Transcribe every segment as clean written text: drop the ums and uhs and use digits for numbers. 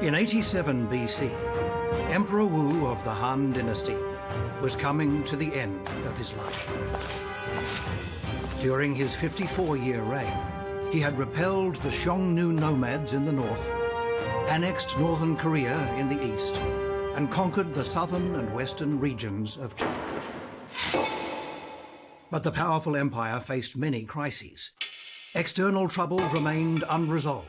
In 87 BC, Emperor Wu of the Han Dynasty was coming to the end of his life. During his 54-year reign, he had repelled the Xiongnu nomads in the north, annexed northern Korea in the east, and conquered the southern and western regions of China. But the powerful empire faced many crises. External troubles remained unresolved.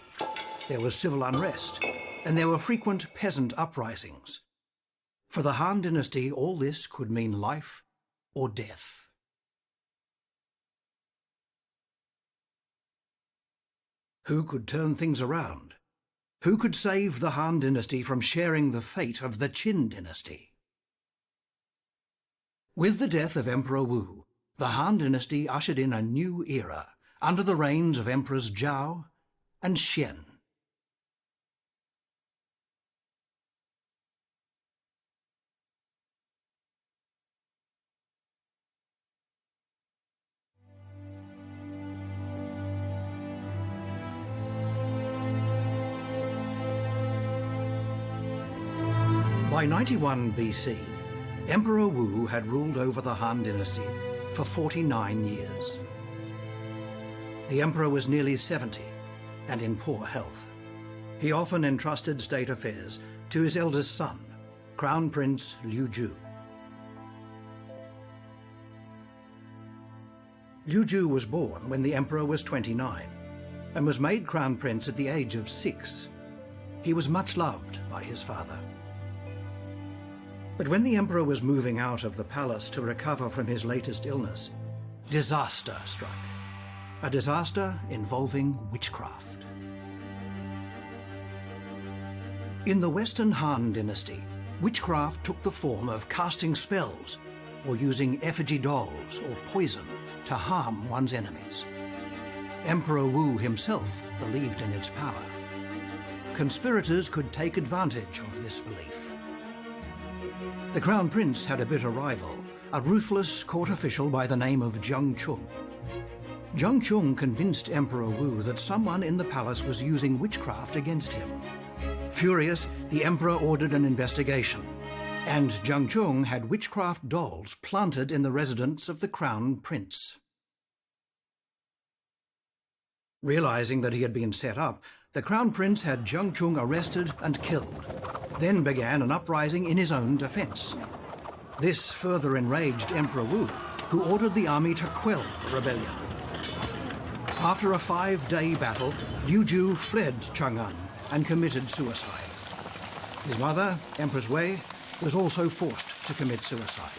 There was civil unrest, and there were frequent peasant uprisings. For the Han Dynasty, all this could mean life or death. Who could turn things around? Who could save the Han Dynasty from sharing the fate of the Qing Dynasty? With the death of Emperor Wu, the Han Dynasty ushered in a new era under the reigns of Emperors Zhao and Xuan. By 91 BC, Emperor Wu had ruled over the Han Dynasty for 49 years. The emperor was nearly 70 and in poor health. He often entrusted state affairs to his eldest son, Crown Prince Liu Ju. Liu Ju was born when the emperor was 29 and was made Crown Prince at the age of 6. He was much loved by his father. But when the emperor was moving out of the palace to recover from his latest illness, disaster struck. A disaster involving witchcraft. In the Western Han Dynasty, witchcraft took the form of casting spells or using effigy dolls or poison to harm one's enemies. Emperor Wu himself believed in its power. Conspirators could take advantage of this belief. The Crown Prince had a bitter rival, a ruthless court official by the name of Zhang Chung. Zhang Chung convinced Emperor Wu that someone in the palace was using witchcraft against him. Furious, the emperor ordered an investigation, and Zhang Chung had witchcraft dolls planted in the residence of the Crown Prince. Realizing that he had been set up, the Crown Prince had Zhang Chung arrested and killed, then began an uprising in his own defense. This further enraged Emperor Wu, who ordered the army to quell the rebellion. After a 5-day battle, Liu Ju fled Chang'an and committed suicide. His mother, Empress Wei, was also forced to commit suicide.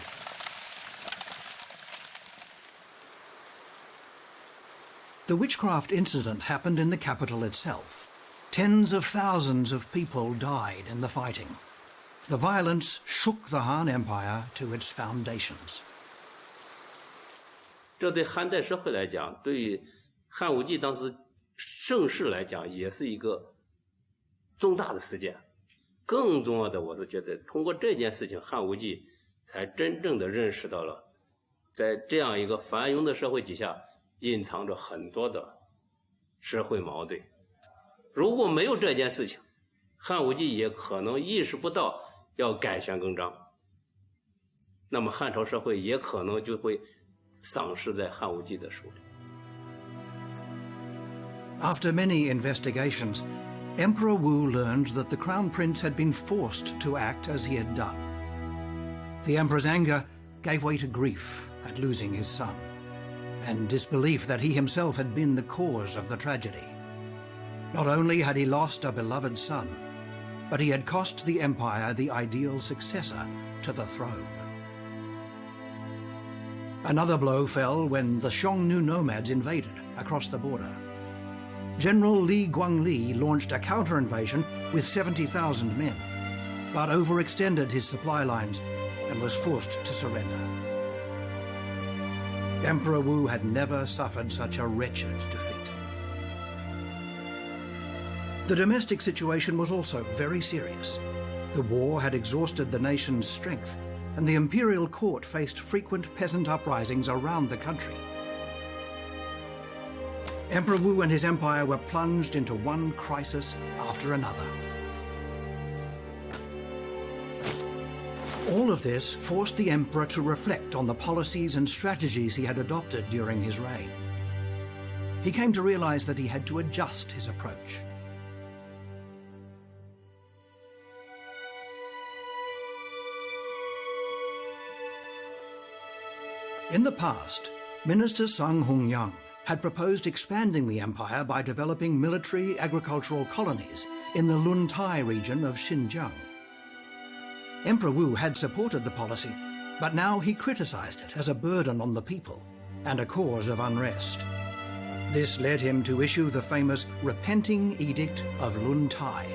The witchcraft incident happened in the capital itself. Tens of thousands of people died in the fighting. The violence shook the Han Empire to its foundations. 这对汉代社会来讲，对于汉武帝当时盛世来讲，也是一个重大的事件。更重要的，我是觉得通过这件事情，汉武帝才真正的认识到了，在这样一个繁荣的社会底下，隐藏着很多的社会矛盾。如果没有这件事情，汉武帝也可能意识不到要改弦更张，那么汉朝社会也可能就会丧失在汉武帝的手里。After many investigations, Emperor Wu learned that the Crown Prince had been forced to act as he had done. The emperor's anger gave way to grief at losing his son, and disbelief that he himself had been the cause of the tragedy. Not only had he lost a beloved son, but he had cost the empire the ideal successor to the throne. Another blow fell when the Xiongnu nomads invaded across the border. General Li Guangli launched a counter-invasion with 70,000 men, but overextended his supply lines and was forced to surrender. Emperor Wu had never suffered such a wretched defeat. The domestic situation was also very serious. The war had exhausted the nation's strength, and the imperial court faced frequent peasant uprisings around the country. Emperor Wu and his empire were plunged into one crisis after another. All of this forced the emperor to reflect on the policies and strategies he had adopted during his reign. He came to realize that he had to adjust his approach. In the past, Minister Sun Hongyang had proposed expanding the empire by developing military agricultural colonies in the Luntai region of Xinjiang. Emperor Wu had supported the policy, but now he criticized it as a burden on the people and a cause of unrest. This led him to issue the famous Repenting Edict of Luntai.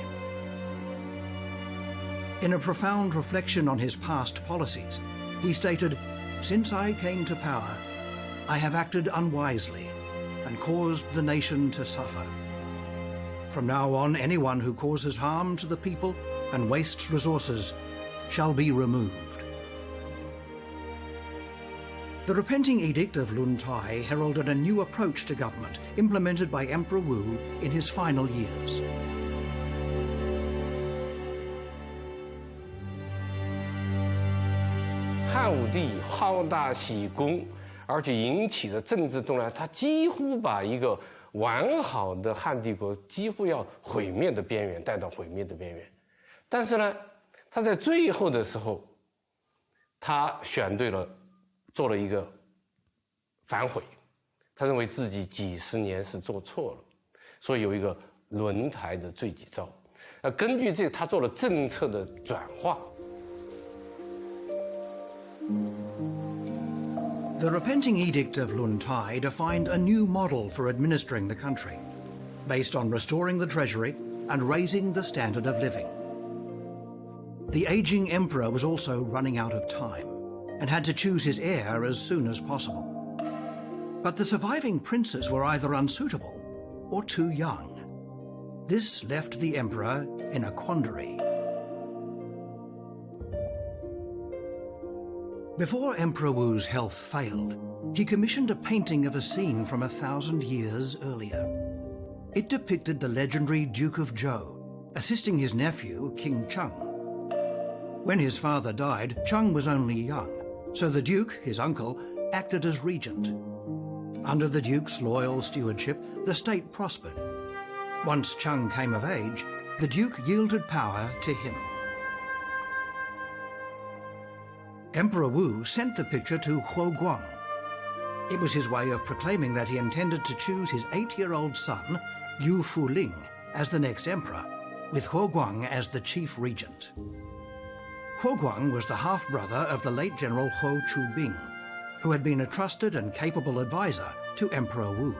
In a profound reflection on his past policies, he stated, "Since I came to power, I have acted unwisely and caused the nation to suffer. From now on, anyone who causes harm to the people and wastes resources shall be removed." The Repenting Edict of Luntai heralded a new approach to government implemented by Emperor Wu in his final years. 汉武帝好大喜功，而且引起的政治动乱，他几乎把一个完好的汉帝国几乎要毁灭的边缘带到毁灭的边缘。但是呢，他在最后的时候，他选对了，做了一个反悔。他认为自己几十年是做错了，所以有一个轮台的罪己诏。根据这个，他做了政策的转化。 The Repenting Edict of Luntai defined a new model for administering the country, based on restoring the treasury and raising the standard of living. The aging emperor was also running out of time and had to choose his heir as soon as possible. But the surviving princes were either unsuitable or too young. This left the emperor in a quandary. Before Emperor Wu's health failed, he commissioned a painting of a scene from 1,000 years earlier. It depicted the legendary Duke of Zhao assisting his nephew, King Cheng. When his father died, Cheng was only young, so the Duke, his uncle, acted as regent. Under the Duke's loyal stewardship, the state prospered. Once Cheng came of age, the Duke yielded power to him. Emperor Wu sent the picture to Huoguang. It was his way of proclaiming that he intended to choose his 8-year-old son, Yu Fuling, as the next emperor, with Huoguang as the chief regent. Huoguang was the half-brother of the late General Ho Chubing, who had been a trusted and capable advisor to Emperor Wu.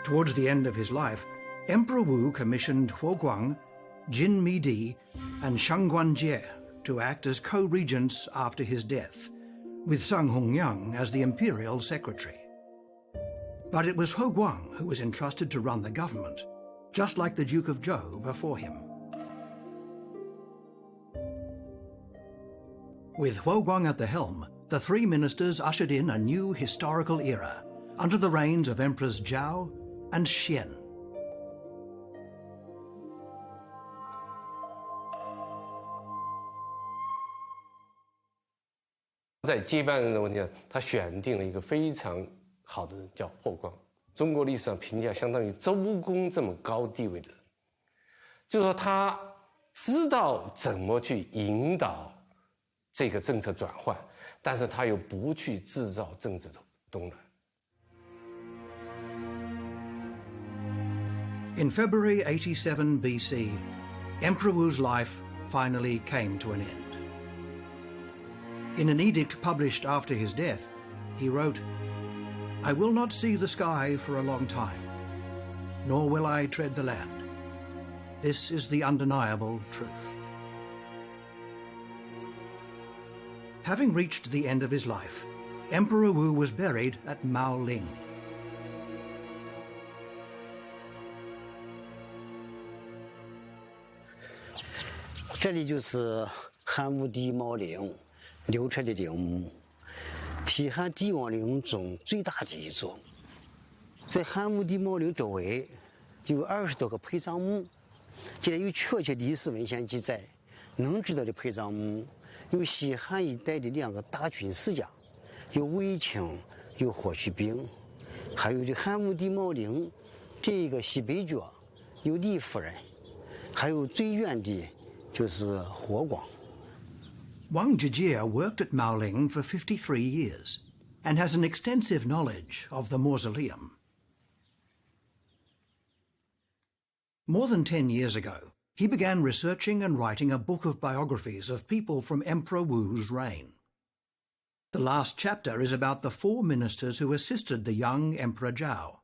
Towards the end of his life, Emperor Wu commissioned Huoguang, Jin Midi, and Shang Guanjie to act as co-regents after his death, with Sun Hongyang as the imperial secretary. But it was Huoguang who was entrusted to run the government, just like the Duke of Zhou before him. With Huoguang at the helm, the three ministers ushered in a new historical era under the reigns of Emperors Zhao and Xian. 在接班人的问题上，他选定了一个非常好的人，叫霍光。中国历史上评价相当于周公这么高地位的人，就是说他知道怎么去引导这个政策转换，但是他又不去制造政治的动乱。In February 87 BC, Emperor Wu's life finally came to an end. In an edict published after his death, he wrote, "I will not see the sky for a long time, nor will I tread the land. This is the undeniable truth." Having reached the end of his life, Emperor Wu was buried at Maoling. 这里就是汉武帝茂陵留出的陵墓，批汉帝王陵中最大的一座。在汉武帝茂陵周围有20多个陪葬墓，这有确切历史文献记载，能知道的陪葬墓有西汉一代的2个大军世家，有卫青，有霍去病，还有这汉武帝茂陵这一个西北角有李夫人，还有最远的就是霍光。Wang Zhijie worked at Maoling for 53 years and has an extensive knowledge of the mausoleum. More than 10 years ago, he began researching and writing a book of biographies of people from Emperor Wu's reign. The last chapter is about the 4 ministers who assisted the young Emperor Zhao,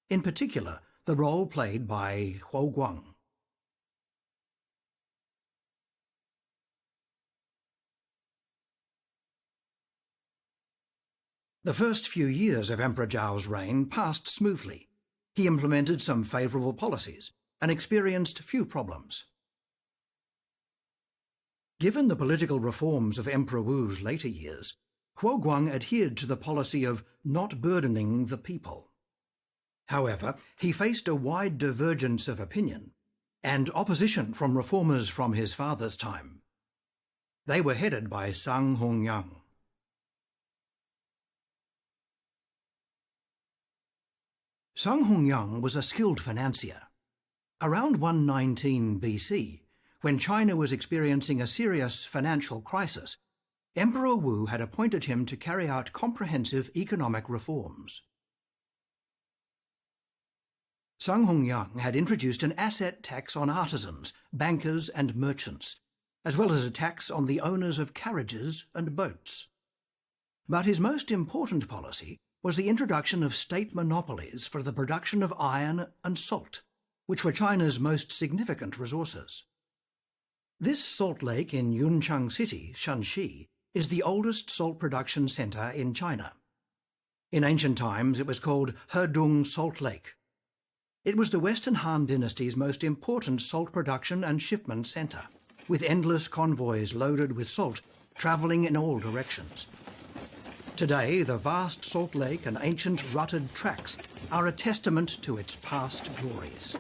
in particular the role played by Huoguang. The first few years of Emperor Zhao's reign passed smoothly. He implemented some favourable policies and experienced few problems. Given the political reforms of Emperor Wu's later years, Huoguang adhered to the policy of not burdening the people. However, he faced a wide divergence of opinion and opposition from reformers from his father's time. They were headed by Sang Hongyang. Sang Hongyang was a skilled financier. Around 119 BC, when China was experiencing a serious financial crisis, Emperor Wu had appointed him to carry out comprehensive economic reforms. Sang Hongyang had introduced an asset tax on artisans, bankers and merchants, as well as a tax on the owners of carriages and boats. But his most important policy was the introduction of state monopolies for the production of iron and salt, which were China's most significant resources. This salt lake in Yunchang City, Shanxi, is the oldest salt production centre in China. In ancient times it was called Hedong Salt Lake. It was the Western Han Dynasty's most important salt production and shipment centre, with endless convoys loaded with salt travelling in all directions. Today, the vast salt lake and ancient rutted tracks are a testament to its past glories.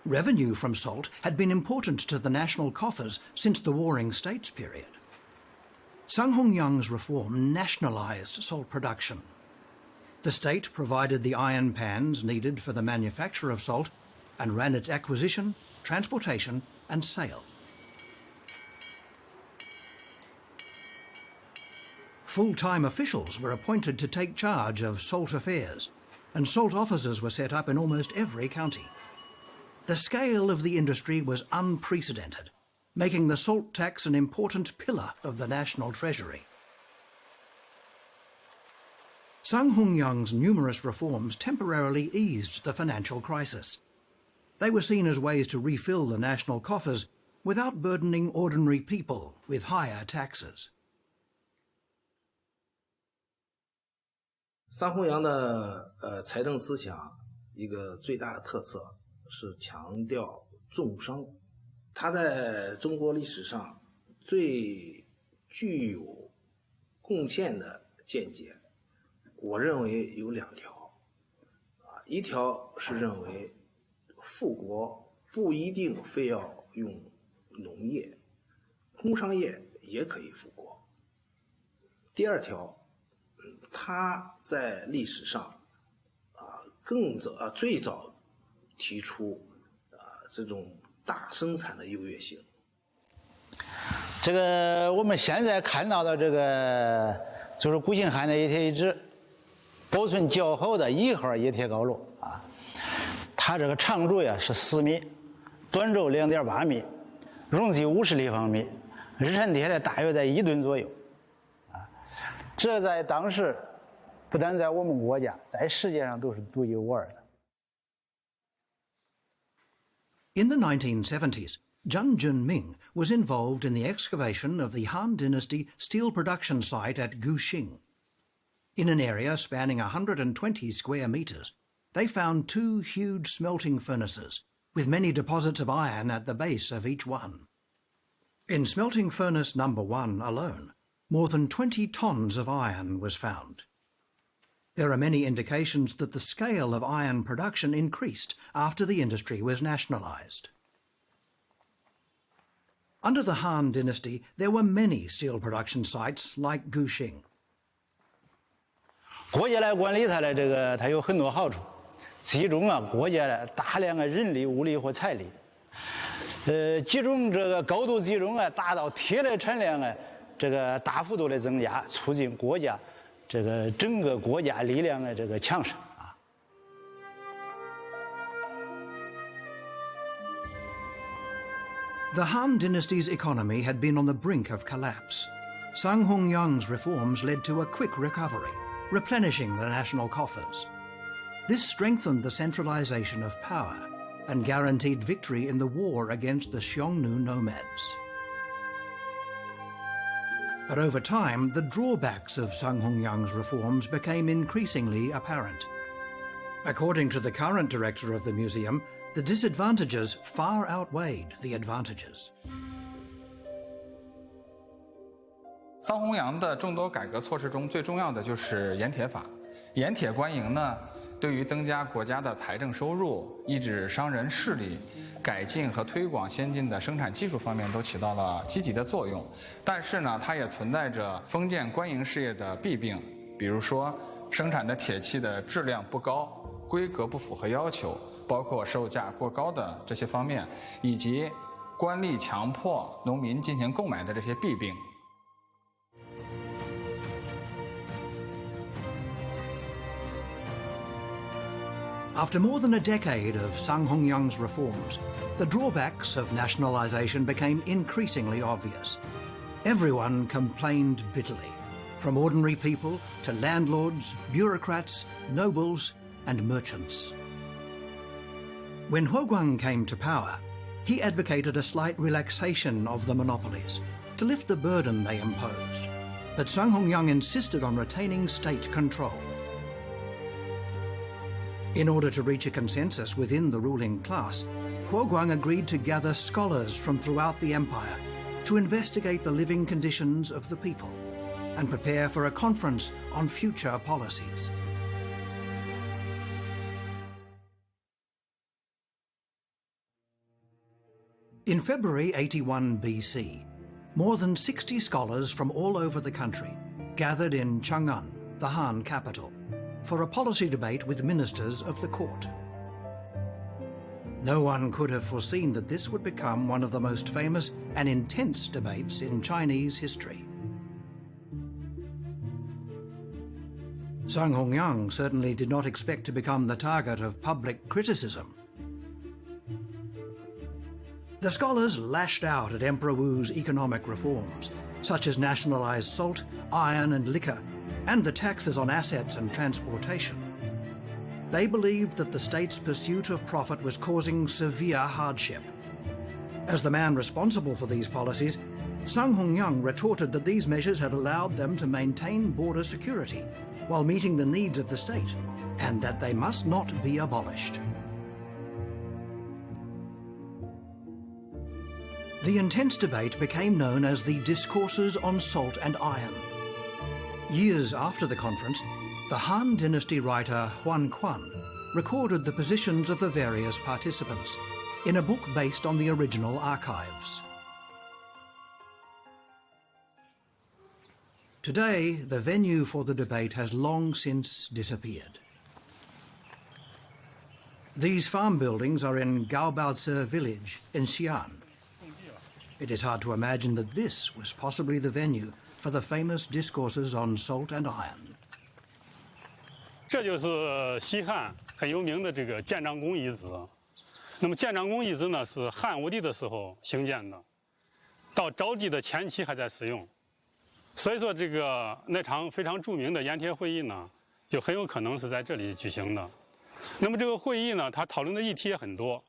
Revenue from salt had been important to the national coffers since the Warring States period. Sang Hongyang's reform nationalised salt production. The state provided the iron pans needed for the manufacture of salt and ran its acquisition, transportation and sale. Full-time officials were appointed to take charge of salt affairs, and salt officers were set up in almost every county. The scale of the industry was unprecedented, making the salt tax an important pillar of the national treasury. Sang Hongyang's numerous reforms temporarily eased the financial crisis. They were seen as ways to refill the national coffers without burdening ordinary people with higher taxes. 桑弘羊的财政思想一个最大的特色是强调重商，他在中国历史上最具有贡献的见解，我认为有2条，一条是认为富国不一定非要用农业，工商业也可以富国。第2条。他在历史上最早提出这种大生产的优越性。这个我们现在看到的这个就是古秦汉的一铁一直保存较好的1号一铁高炉啊，它这个长轴呀是4米，短轴2.8米，容积50立方米，日产铁的大约在1吨左右。这在当时不但在我们国家，在世界上都是独一无二的。In the 1970s, Zhang Junming was involved in the excavation of the Han Dynasty steel production site at Guxing. In an area spanning 120 square metres, they found 2 huge smelting furnaces, with many deposits of iron at the base of each one. In smelting furnace number 1 alone, more than 20 tons of iron was found. There are many indications that the scale of iron production increased after the industry was nationalised. Under the Han Dynasty, there were many steel production sites like Guxing. 国家来管理它的这个，它有很多好处，其中啊，国家的大量的人力、物力和财力，集中这个高度集中啊，达到铁的产量啊，这个大幅度的增加，促进国家这个整个国家力量的这个强盛啊。The Han Dynasty's economy had been on the brink of collapse. Sang Hongyang's reforms led to a quick recovery, replenishing the national coffers. This strengthened the centralization of power and guaranteed victory in the war against the Xiongnu nomads. But over time, the drawbacks of Sang Hongyang's reforms became increasingly apparent. According to the current director of the museum, the disadvantages far outweighed the advantages. 桑弘羊的众多改革措施中，最重要的就是盐铁法。盐铁官营呢，对于增加国家的财政收入、抑制商人势力、改进和推广先进的生产技术方面都起到了积极的作用。但是呢，它也存在着封建官营事业的弊病，比如说生产的铁器的质量不高、规格不符合要求，包括售价过高的这些方面，以及官吏强迫农民进行购买的这些弊病。 After more than a decade of Sang Hongyang's reforms, the drawbacks of nationalisation became increasingly obvious. Everyone complained bitterly, from ordinary people to landlords, bureaucrats, nobles and merchants. When Huoguang came to power, he advocated a slight relaxation of the monopolies to lift the burden they imposed. But Sang Hongyang insisted on retaining state control. In order to reach a consensus within the ruling class, Huoguang agreed to gather scholars from throughout the empire to investigate the living conditions of the people and prepare for a conference on future policies. In February 81 BC, more than 60 scholars from all over the country gathered in Chang'an, the Han capital, for a policy debate with ministers of the court. No one could have foreseen that this would become one of the most famous and intense debates in Chinese history. Sang Hongyang certainly did not expect to become the target of public criticism. The scholars lashed out at Emperor Wu's economic reforms, such as nationalised salt, iron and liquor, and the taxes on assets and transportation. They believed that the state's pursuit of profit was causing severe hardship. As the man responsible for these policies, Sang Hongyang retorted that these measures had allowed them to maintain border security while meeting the needs of the state, and that they must not be abolished. The intense debate became known as the Discourses on Salt and Iron. Years after the conference, the Han Dynasty writer Xuan recorded the positions of the various participants in a book based on the original archives. Today, the venue for the debate has long since disappeared. These farm buildings are in Gaobaozi village in Xi'an. It is hard to imagine that this was possibly the venue for the famous discourses on salt and iron. 这就是西汉很有名的这个建章宫遗址。那么建章宫遗址呢，是汉武帝的时候兴建的，到昭帝的前期还在使用。所以说，这个那场非常著名的盐铁会议呢，就很有可能是在这里举行的。那么这个会议呢，它讨论的议题也很多，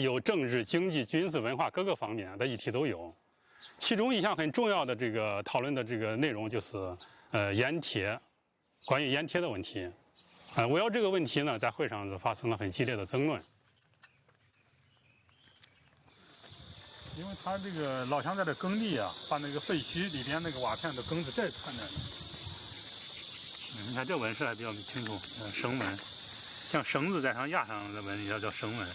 有政治、经济、军事、文化各个方面的议题都有。 其中一项很重要的这个讨论的这个内容就是盐铁，关于盐铁的问题。围绕这个问题呢，在会上发生了很激烈的争论。因为他这个老乡在这耕地啊，把那个废墟里边那个瓦片的耕子再穿着呢。你看这纹饰还比较清楚，绳纹，像绳子在上压上的纹也叫绳纹。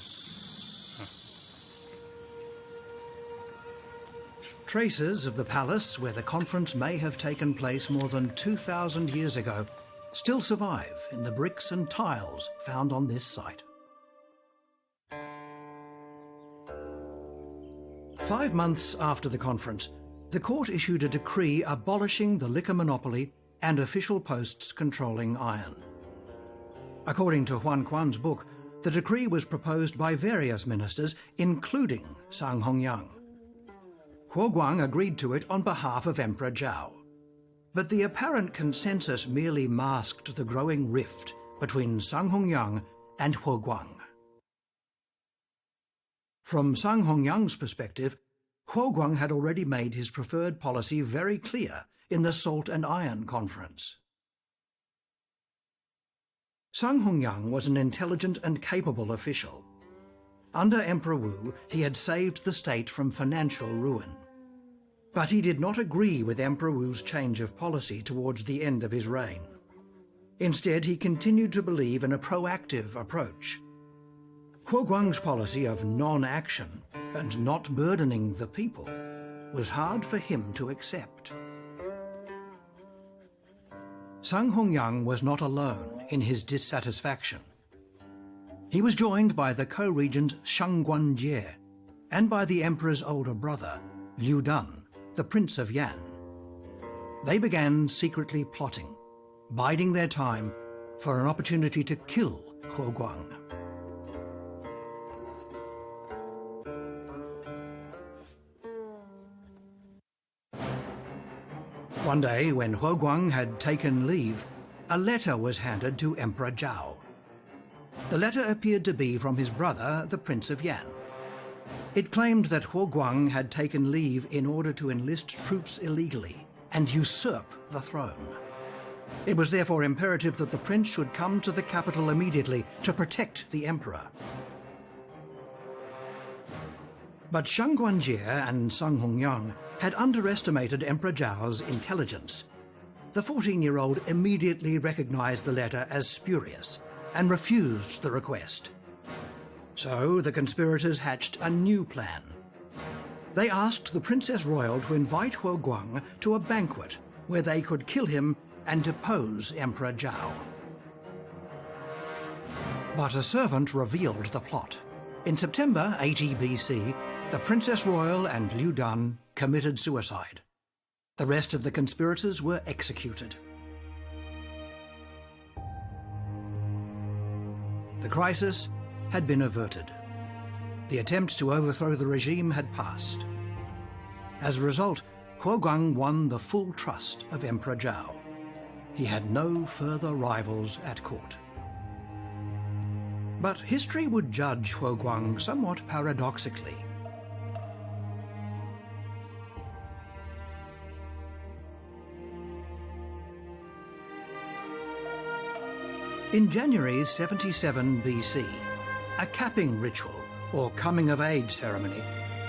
Traces of the palace where the conference may have taken place more than 2,000 years ago still survive in the bricks and tiles found on this site. 5 months after the conference, the court issued a decree abolishing the liquor monopoly and official posts controlling iron. According to Huan Quan's book, the decree was proposed by various ministers, including Sang Hongyang. Huo Guang agreed to it on behalf of Emperor Zhao. But the apparent consensus merely masked the growing rift between Sang Hongyang and Huo Guang. From Sang Hongyang's perspective, Huo Guang had already made his preferred policy very clear in the Salt and Iron Conference. Sang Hongyang was an intelligent and capable official. Under Emperor Wu, he had saved the state from financial ruin. But he did not agree with Emperor Wu's change of policy towards the end of his reign. Instead, he continued to believe in a proactive approach. Huo Guang's policy of non-action and not burdening the people was hard for him to accept. Sang Hongyang was not alone in his dissatisfaction. He was joined by the co-regent Shang Guanjie and by the emperor's older brother, Liu Dan, the Prince of Yan. They began secretly plotting, biding their time for an opportunity to kill Huo Guang. One day, when Huo Guang had taken leave, a letter was handed to Emperor Zhao. The letter appeared to be from his brother, the Prince of Yan. It claimed that Huo Guang had taken leave in order to enlist troops illegally and usurp the throne. It was therefore imperative that the prince should come to the capital immediately to protect the emperor. But Shang Guanjie and Sang Hongyang had underestimated Emperor Zhao's intelligence. The 14-year-old immediately recognized the letter as spurious and refused the request. So the conspirators hatched a new plan. They asked the Princess Royal to invite Huo Guang to a banquet where they could kill him and depose Emperor Zhao. But a servant revealed the plot. In September 80 BC, the Princess Royal and Liu Dan committed suicide. The rest of the conspirators were executed. The crisis had been averted. The attempt to overthrow the regime had passed. As a result, Huo Guang won the full trust of Emperor Zhao. He had no further rivals at court. But history would judge Huo Guang somewhat paradoxically. In January 77 BC, a capping ritual, or coming-of-age ceremony,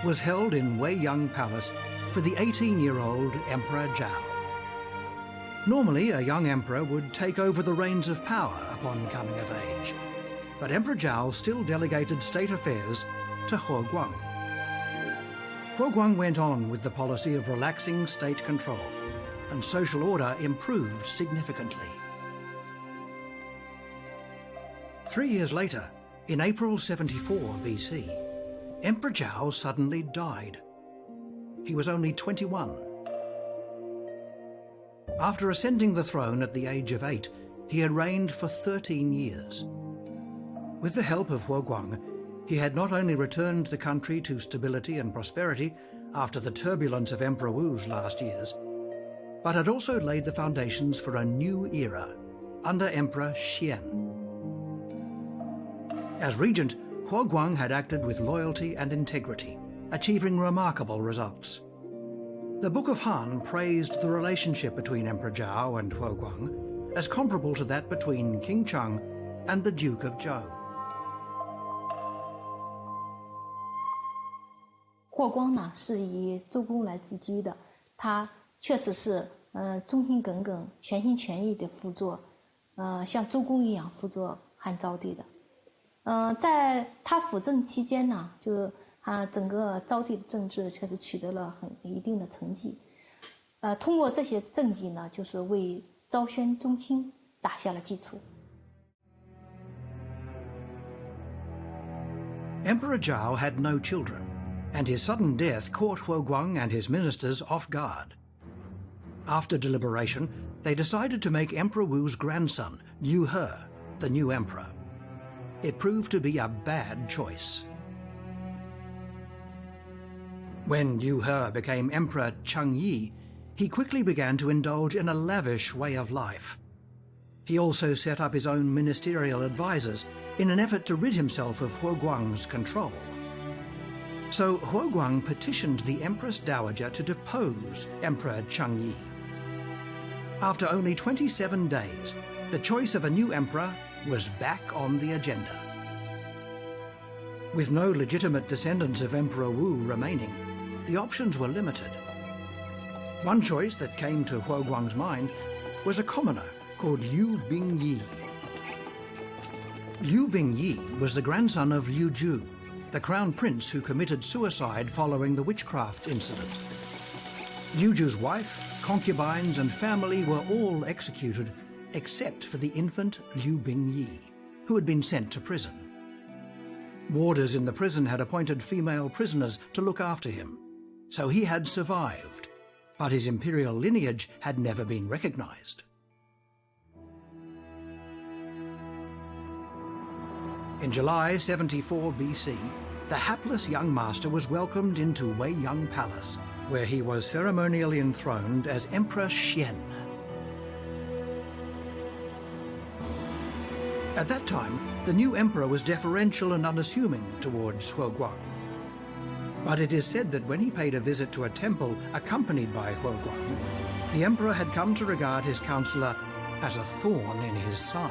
was held in Weiyang Palace for the 18-year-old Emperor Zhao. Normally, a young emperor would take over the reins of power upon coming of age, but Emperor Zhao still delegated state affairs to Huo Guang. Huo Guang went on with the policy of relaxing state control, and social order improved significantly. 3 years later, in April 74 BC, Emperor Zhao suddenly died. He was only 21. After ascending the throne at the age of 8, he had reigned for 13 years. With the help of Huo Guang, he had not only returned the country to stability and prosperity after the turbulence of Emperor Wu's last years, but had also laid the foundations for a new era under Emperor Xian. As regent, Huo Guang had acted with loyalty and integrity, achieving remarkable results. The Book of Han praised the relationship between Emperor Zhao and Huo Guang as comparable to that between King Cheng and the Duke of Zhou. 霍光呢是以周公来自居的，他确实是忠心耿耿、全心全意的辅佐，像周公一样辅佐汉昭帝的。在他辅政期间呢，就整个昭帝的政治确实取得了一定的成绩。通过这些政绩呢，就是为昭宣中兴打下了基础。Emperor Zhao had no children, and his sudden death caught Huoguang and his ministers off guard. After deliberation, they decided to make Emperor Wu's grandson, Liu He, the new emperor. It proved to be a bad choice. When Liu He became Emperor Changyi, he quickly began to indulge in a lavish way of life. He also set up his own ministerial advisors in an effort to rid himself of Huoguang's control. So Huoguang petitioned the Empress Dowager to depose Emperor Changyi. After only 27 days, the choice of a new emperor was back on the agenda. With no legitimate descendants of Emperor Wu remaining, the options were limited. One choice that came to Huoguang's mind was a commoner called Liu Bingyi. Liu Bingyi was the grandson of Liu Ju, the crown prince who committed suicide following the witchcraft incident. Liu Ju's wife, concubines and family were all executed except for the infant Liu Bingyi, who had been sent to prison. Warders in the prison had appointed female prisoners to look after him, so he had survived, but his imperial lineage had never been recognized. In July 74 BC, the hapless young master was welcomed into Weiyang Palace, where he was ceremonially enthroned as Emperor Xian. At that time, the new emperor was deferential and unassuming towards Huoguang. But it is said that when he paid a visit to a temple accompanied by Huoguang, the emperor had come to regard his counselor as a thorn in his side.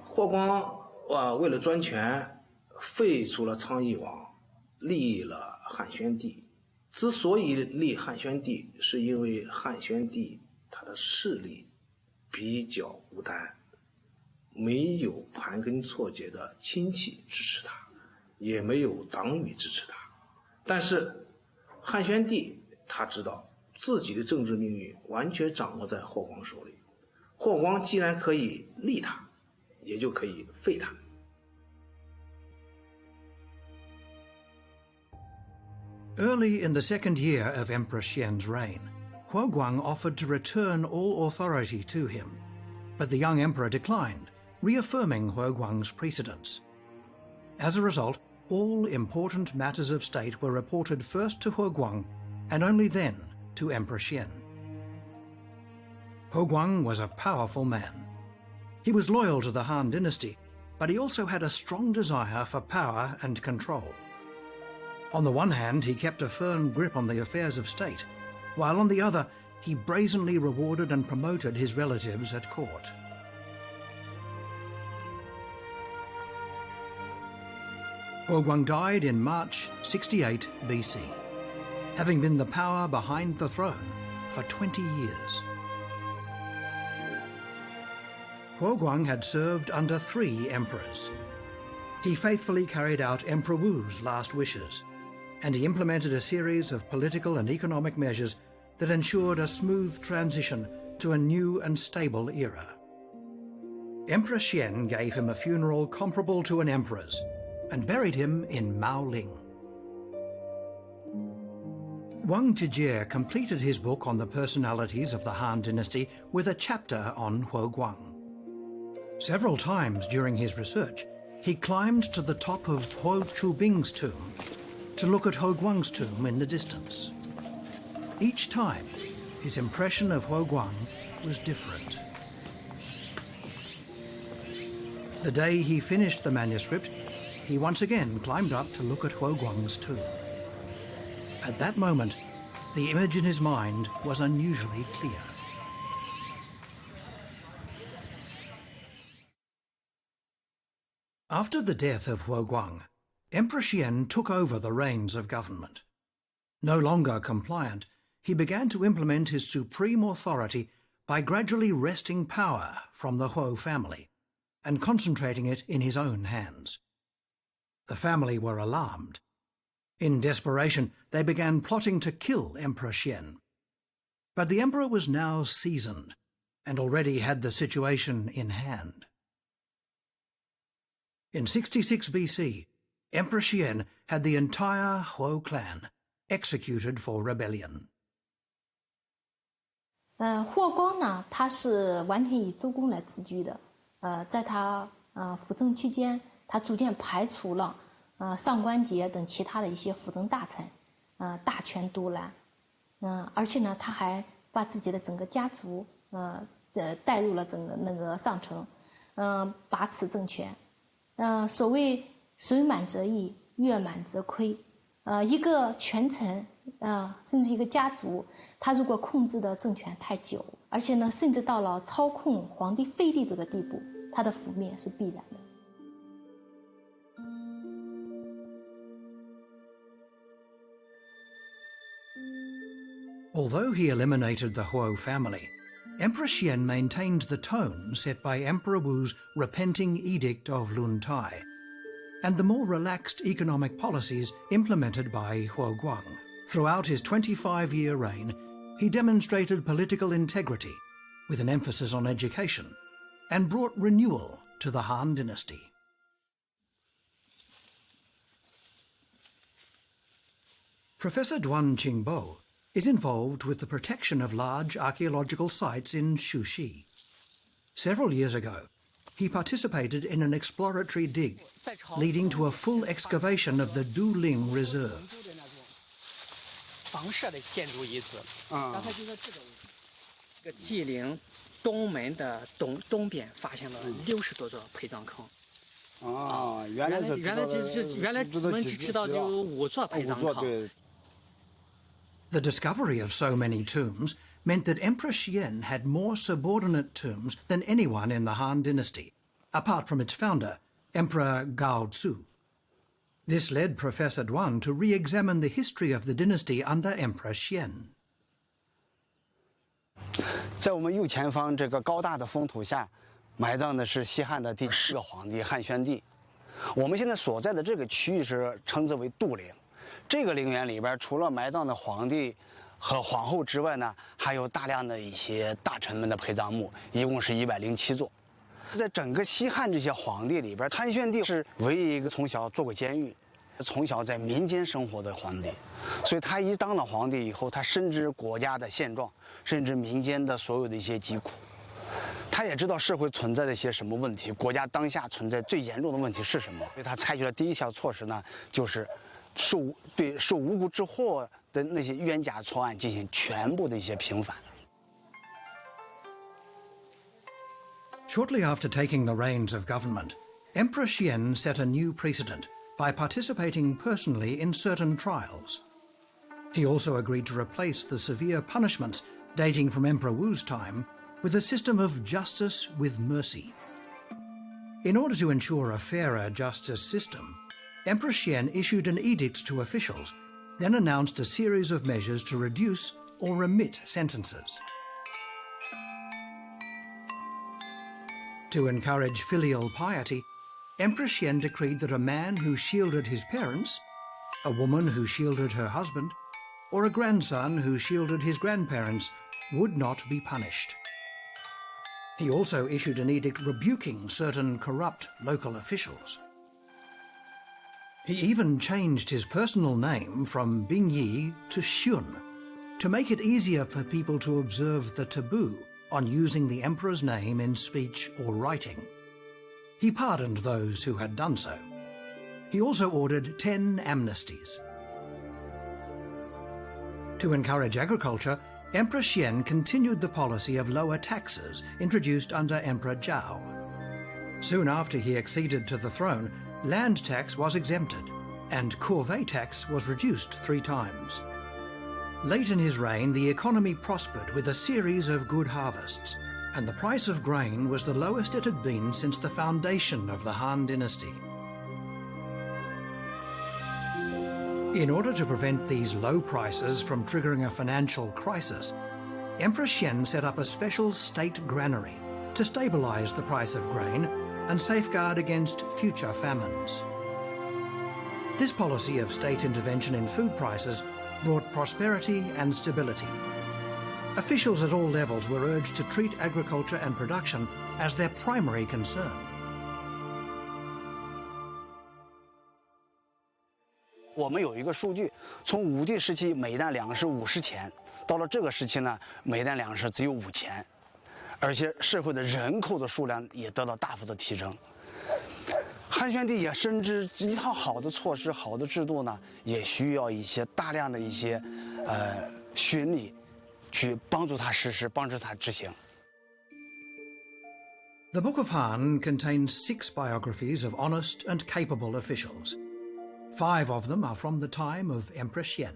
Huoguang 为了专权，废除了昌邑王，立了汉宣帝。之所以立汉宣帝，是因为汉宣帝他的势力比较孤单，没有盘根错节的亲戚支持他，也没有党羽支持他。但是汉宣帝他知道自己的政治命运完全掌握在霍光手里，霍光既然可以立他，也就可以废他。Early in the second year of Emperor Xian's reign, Huoguang offered to return all authority to him, but the young emperor declined, reaffirming Huoguang's precedence. As a result, all important matters of state were reported first to Huoguang and only then to Emperor Xian. Huoguang was a powerful man. He was loyal to the Han Dynasty, but he also had a strong desire for power and control. On the one hand, he kept a firm grip on the affairs of state, while on the other, he brazenly rewarded and promoted his relatives at court. Huoguang died in March 68 BC, having been the power behind the throne for 20 years. Huoguang had served under 3 emperors. He faithfully carried out Emperor Wu's last wishes, and he implemented a series of political and economic measures that ensured a smooth transition to a new and stable era. Emperor Xian gave him a funeral comparable to an emperor's and buried him in Maoling. Wang Zhijie completed his book on the personalities of the Han Dynasty with a chapter on Huoguang. Several times during his research, he climbed to the top of Huo Chubing's tomb to look at Huoguang's tomb in the distance. Each time, his impression of Huoguang was different. The day he finished the manuscript, he once again climbed up to look at Huoguang's tomb. At that moment, the image in his mind was unusually clear. After the death of Huoguang, Emperor Xian took over the reins of government. No longer compliant, he began to implement his supreme authority by gradually wresting power from the Huo family and concentrating it in his own hands. The family were alarmed. In desperation, they began plotting to kill Emperor Xian. But the emperor was now seasoned and already had the situation in hand. In 66 BC, Emperor Xian had the entire Huo clan executed for rebellion. 霍光呢，他是完全以周公来自居的。在他辅政期间，他逐渐排除了上官桀等其他的一些辅政大臣，大权独揽。而且呢，他还把自己的整个家族带入了整个那个上层，把持政权。所谓水满则溢，月满则亏。一个权臣甚至一个家族，他如果控制的政权太久，而且呢，甚至到了操控皇帝废帝的地步，他的覆灭是必然的。Although he eliminated the Huo family, Emperor Xian maintained the tone set by Emperor Wu's repenting edict of Lun Tai, and the more relaxed economic policies implemented by Huo Guang. Throughout his 25-year reign, he demonstrated political integrity, with an emphasis on education, and brought renewal to the Han Dynasty. Professor Duan Qingbo is involved with the protection of large archaeological sites in Shuxi. Several years ago, he participated in an exploratory dig, leading to a full excavation of the Duling Reserve. 房舍的建筑遗址，然后就说这个祭陵东门的东边发现了60多座陪葬坑。原来我们只知道就有5座陪葬坑。The discovery of so many tombs meant that Emperor Xian had more subordinate tombs than anyone in the Han Dynasty, apart from its founder, Emperor Gao Zu. This led Professor Duan to re-examine the history of the dynasty under Emperor Xian. 在我们右前方这个高大的封土下，埋葬的是西汉的第10个皇帝汉宣帝。我们现在所在的这个区域是称之为杜陵。这个陵园里边，除了埋葬的皇帝和皇后之外呢，还有大量的一些大臣们的陪葬墓，一共是107座。在整个西汉这些皇帝里边，汉宣帝是唯一一个从小做过监狱，从小在民间生活的皇帝。所以他一当了皇帝以后，他深知国家的现状，甚至民间的所有的一些疾苦。他也知道社会存在的一些什么问题，国家当下存在最严重的问题是什么。所以他采取的第一项措施呢，就是对受无辜之祸的那些冤假错案进行全部的一些平反。Shortly after taking the reins of government, Emperor Xian set a new precedent by participating personally in certain trials. He also agreed to replace the severe punishments dating from Emperor Wu's time with a system of justice with mercy. In order to ensure a fairer justice system, Emperor Xian issued an edict to officials, then announced a series of measures to reduce or remit sentences. To encourage filial piety, Emperor Xian decreed that a man who shielded his parents, a woman who shielded her husband, or a grandson who shielded his grandparents would not be punished. He also issued an edict rebuking certain corrupt local officials. He even changed his personal name from Bingyi to Xuan to make it easier for people to observe the taboo on using the emperor's name in speech or writing. He pardoned those who had done so. He also ordered 10 amnesties. To encourage agriculture, Emperor Xian continued the policy of lower taxes introduced under Emperor Zhao. Soon after he acceded to the throne, land tax was exempted, and corvée tax was reduced 3 times. Late in his reign, the economy prospered with a series of good harvests, and the price of grain was the lowest it had been since the foundation of the Han Dynasty. In order to prevent these low prices from triggering a financial crisis, Emperor Xian set up a special state granary to stabilize the price of grain and safeguard against future famines. This policy of state intervention in food prices brought prosperity and stability. Officials at all levels were urged to treat agriculture and production as their primary concern. 我们有一个数据，从武帝时期每担粮食50钱，到了这个时期呢，每担粮食只有5钱，而且社会的人口的数量也得到大幅的提升。汉宣帝也深知一套好的措施、好的制度呢，也需要一些大量的一些巡礼，去帮助他实施、帮助他执行。 The Book of Han contains 6 biographies of honest and capable officials. 5 of them are from the time of Emperor Xian.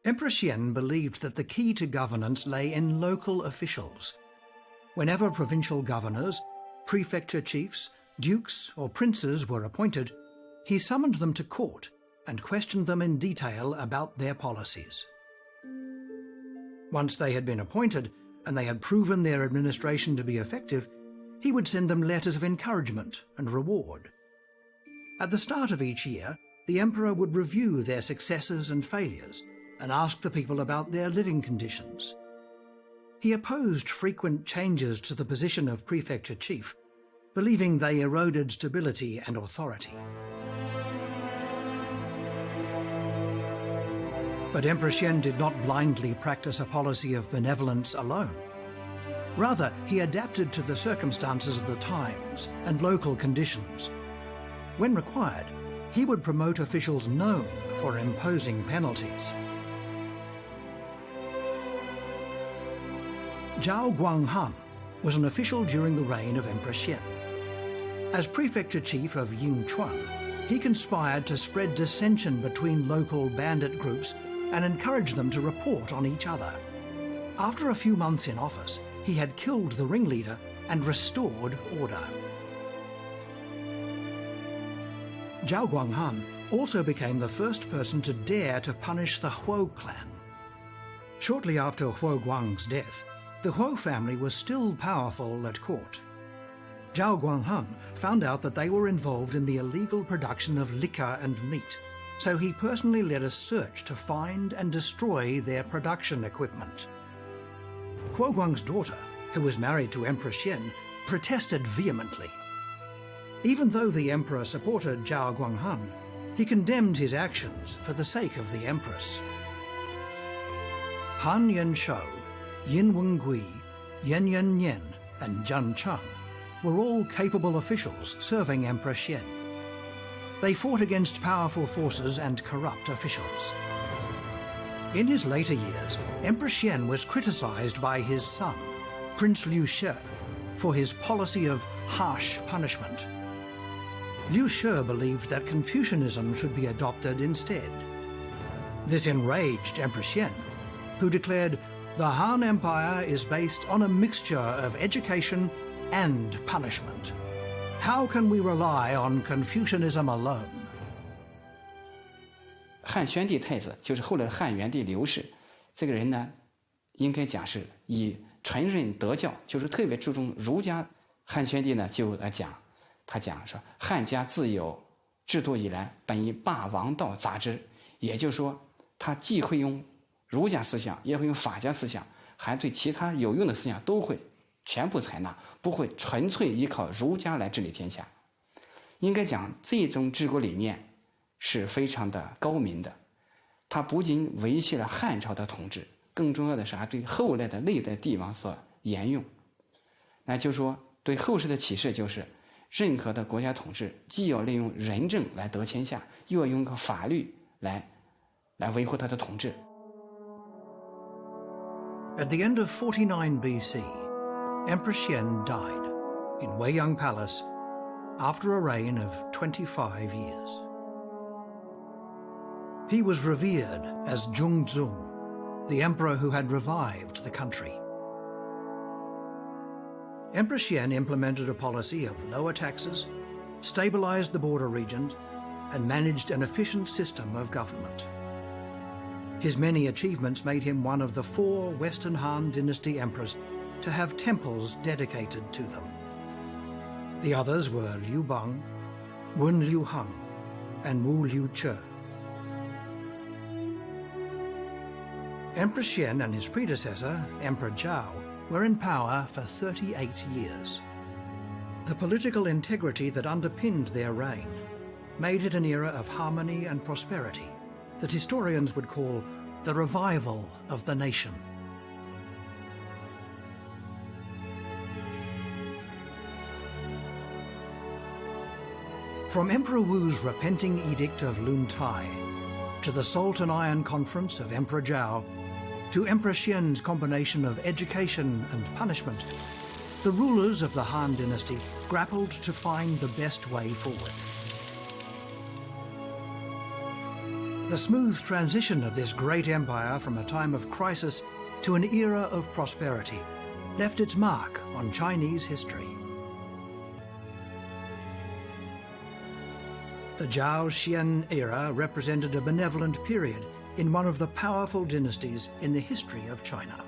Emperor Xian believed that the key to governance lay in local officials. Whenever provincial governors, prefecture chiefs, dukes or princes were appointed, he summoned them to court and questioned them in detail about their policies. Once they had been appointed and they had proven their administration to be effective, he would send them letters of encouragement and reward. At the start of each year, the emperor would review their successes and failures and ask the people about their living conditions. He opposed frequent changes to the position of prefecture chief, believing they eroded stability and authority. But Emperor Xian did not blindly practice a policy of benevolence alone. Rather, he adapted to the circumstances of the times and local conditions. When required, he would promote officials known for imposing penalties. Zhao Guanghan was an official during the reign of Emperor Xian. As prefecture chief of Yingchuan, he conspired to spread dissension between local bandit groups and encourage them to report on each other. After a few months in office, he had killed the ringleader and restored order. Zhao Guanghan also became the first person to dare to punish the Huo clan. Shortly after Huo Guang's death, the Huo family was still powerful at court. Zhao Guanghan found out that they were involved in the illegal production of liquor and meat, so he personally led a search to find and destroy their production equipment. Huo Guang's daughter, who was married to Emperor Xian, protested vehemently. Even though the emperor supported Zhao Guanghan, he condemned his actions for the sake of the empress. Han Yanshou, Yin Wengui, Yan Yannian, and Zhan Cheng were all capable officials serving Emperor Xian. They fought against powerful forces and corrupt officials. In his later years, Emperor Xian was criticized by his son, Prince Liu She, for his policy of harsh punishment. Liu She believed that Confucianism should be adopted instead. This enraged Emperor Xian, who declared, "The Han Empire is based on a mixture of education and punishment. How can we rely on Confucianism alone?" 汉宣帝太子就是后来的汉元帝刘氏，这个人呢，应该讲是以纯任德教，就是特别注重儒家。汉宣帝呢就来讲，他讲说汉家自有制度以来，本以霸王道杂之，也就是说，他既会用儒家思想，也会用法家思想，还对其他有用的思想都会全部采纳，不会纯粹依靠儒家来治理天下。应该讲这种治国理念是非常的高明的，它不仅维系了汉朝的统治，更重要的是还对后来的历代帝王所沿用。那就是说，对后世的启示就是，任何的国家统治既要利用仁政来得天下，又要用个法律来维护它的统治。At the end of 49 BC, Emperor Xian died in Weiyang Palace after a reign of 25 years. He was revered as Zhongzong, the emperor who had revived the country. Emperor Xian implemented a policy of lower taxes, stabilized the border regions, and managed an efficient system of government. His many achievements made him one of the 4 Western Han Dynasty emperors to have temples dedicated to them. The others were Liu Bang, Wen Liu Heng, and Wu Liu Che. Emperor Xian and his predecessor, Emperor Zhao, were in power for 38 years. The political integrity that underpinned their reign made it an era of harmony and prosperity that historians would call the revival of the nation. From Emperor Wu's repenting edict of Lun Tai, to the Salt and Iron Conference of Emperor Zhao, to Emperor Xian's combination of education and punishment, the rulers of the Han Dynasty grappled to find the best way forward. The smooth transition of this great empire from a time of crisis to an era of prosperity left its mark on Chinese history. The Zhao-Xian era represented a benevolent period in one of the powerful dynasties in the history of China.